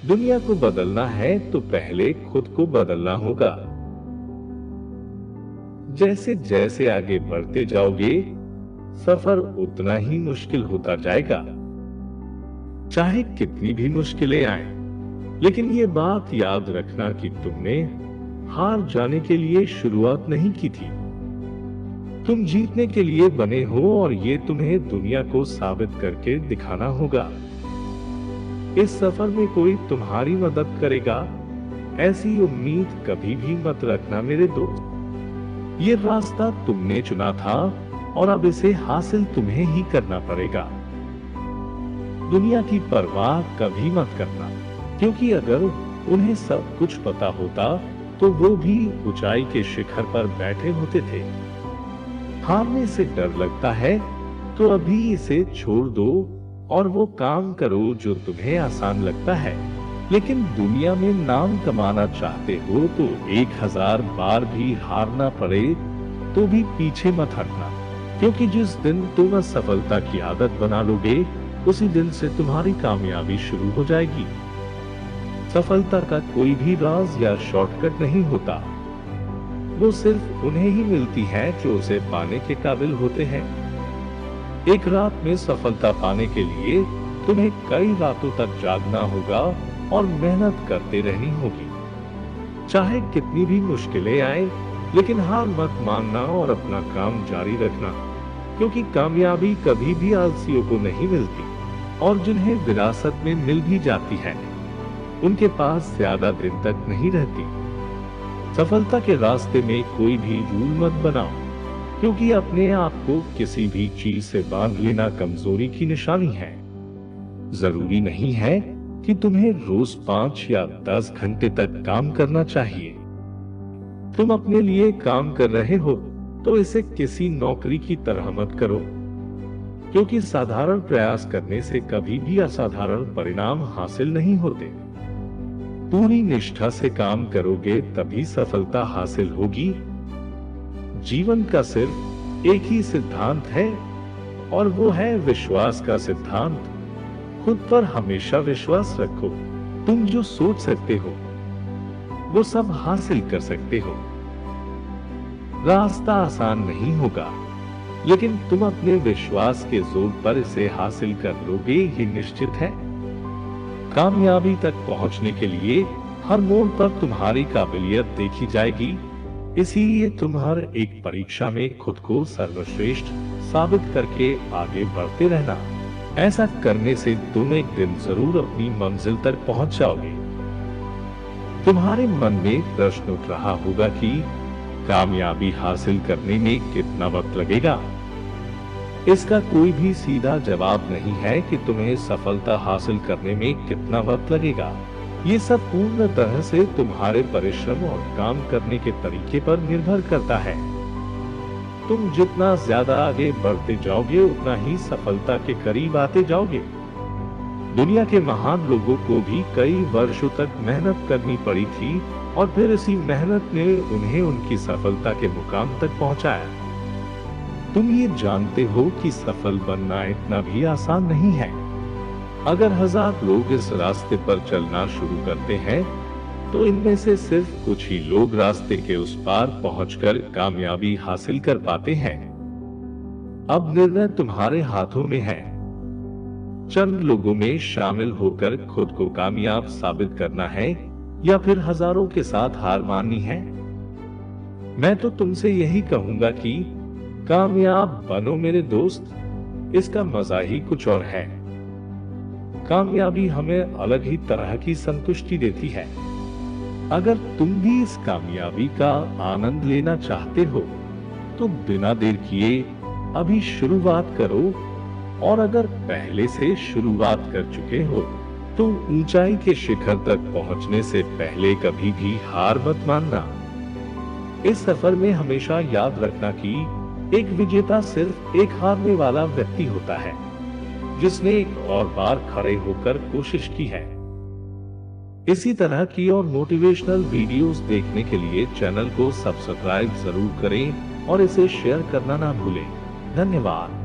दुनिया को बदलना है तो पहले खुद को बदलना होगा। जैसे जैसे आगे बढ़ते जाओगे, सफर उतना ही मुश्किल होता जाएगा। चाहे कितनी भी मुश्किलें आए, लेकिन ये बात याद रखना कि तुमने हार जाने के लिए शुरुआत नहीं की थी। तुम जीतने के लिए बने हो और ये तुम्हें दुनिया को साबित करके दिखाना होगा। इस सफर में कोई तुम्हारी मदद करेगा, ऐसी उम्मीद कभी भी मत रखना मेरे दोस्त। ये रास्ता तुमने चुना था और अब इसे हासिल तुम्हें ही करना पड़ेगा। दुनिया की परवाह कभी मत करना, क्योंकि अगर उन्हें सब कुछ पता होता तो वो भी ऊंचाई के शिखर पर बैठे होते थे। हारने से डर लगता है तो अभी इसे छोड़ दो और वो काम करो जो तुम्हें आसान लगता है। लेकिन दुनिया में नाम कमाना चाहते हो तो 1000 बार भी हारना पड़े तो भी पीछे मत हटना, क्योंकि जिस दिन तुम असफलता की आदत बना लोगे, उसी दिन से तुम्हारी कामयाबी शुरू हो जाएगी। सफलता का कोई भी राज या शॉर्टकट नहीं होता, वो सिर्फ उन्हें ही मिलती है जो उसे पाने के काबिल होते हैं। एक रात में सफलता पाने के लिए तुम्हें कई रातों तक जागना होगा और मेहनत करते रहनी होगी। चाहे कितनी भी मुश्किलें आए, लेकिन हार मत मानना और अपना काम जारी रखना, क्योंकि कामयाबी कभी भी आलसियों को नहीं मिलती, और जिन्हें विरासत में मिल भी जाती है उनके पास ज्यादा दिन तक नहीं रहती। सफलता के रास्ते में कोई भी रूल मत बनाओ, क्योंकि अपने आप को किसी भी चीज से बांध लेना कमजोरी की निशानी है। जरूरी नहीं है कि तुम्हें रोज 5 या 10 घंटे तक काम करना चाहिए। तुम अपने लिए काम कर रहे हो तो इसे किसी नौकरी की तरह मत करो, क्योंकि साधारण प्रयास करने से कभी भी असाधारण परिणाम हासिल नहीं होते। पूरी निष्ठा से काम करोगे तभी सफलता हासिल होगी। जीवन का सिर्फ एक ही सिद्धांत है, और वो है विश्वास का सिद्धांत। खुद पर हमेशा विश्वास रखो। तुम जो सोच सकते हो वो सब हासिल कर सकते हो। रास्ता आसान नहीं होगा, लेकिन तुम अपने विश्वास के जोर पर इसे हासिल कर लोगे, ये निश्चित है। कामयाबी तक पहुंचने के लिए हर मोड़ पर तुम्हारी काबिलियत देखी जाएगी, इसीलिए तुम हर एक परीक्षा में खुद को सर्वश्रेष्ठ साबित करके आगे बढ़ते रहना। ऐसा करने से तुम एक दिन जरूर अपनी मंजिल तक पहुंच जाओगे। तुम्हारे मन में प्रश्न उठ रहा होगा कि कामयाबी हासिल करने में कितना वक्त लगेगा। इसका कोई भी सीधा जवाब नहीं है कि तुम्हें सफलता हासिल करने में कितना वक्त लगेगा। ये सब पूर्ण तरह से तुम्हारे परिश्रम और काम करने के तरीके पर निर्भर करता है। तुम जितना ज्यादा आगे बढ़ते जाओगे, उतना ही सफलता के करीब आते जाओगे। दुनिया के महान लोगों को भी कई वर्षों तक मेहनत करनी पड़ी थी, और फिर इसी मेहनत ने उन्हें उनकी सफलता के मुकाम तक पहुंचाया। तुम ये जानते हो कि सफल बनना इतना भी आसान नहीं है। अगर 1000 लोग इस रास्ते पर चलना शुरू करते हैं, तो इनमें से सिर्फ कुछ ही लोग रास्ते के उस पार पहुंचकर कामयाबी हासिल कर पाते हैं। अब निर्णय तुम्हारे हाथों में है। चंद लोगों में शामिल होकर खुद को कामयाब साबित करना है, या फिर हजारों के साथ हार माननी है। मैं तो तुमसे यही कहूंगा कि कामयाब बनो मेरे दोस्त। इसका मजा ही कुछ और है। कामयाबी हमें अलग ही तरह की संतुष्टि देती है। अगर तुम भी इस कामयाबी का आनंद लेना चाहते हो, तो बिना देर किए अभी शुरुआत करो, और अगर पहले से शुरुआत कर चुके हो तो ऊंचाई के शिखर तक पहुंचने से पहले कभी भी हार मत मानना। इस सफर में हमेशा याद रखना कि एक विजेता सिर्फ एक हारने वाला व्यक्ति होता है, जिसने एक और बार खड़े होकर कोशिश की है। इसी तरह की और मोटिवेशनल वीडियोस देखने के लिए चैनल को सब्सक्राइब जरूर करें और इसे शेयर करना ना भूलें। धन्यवाद।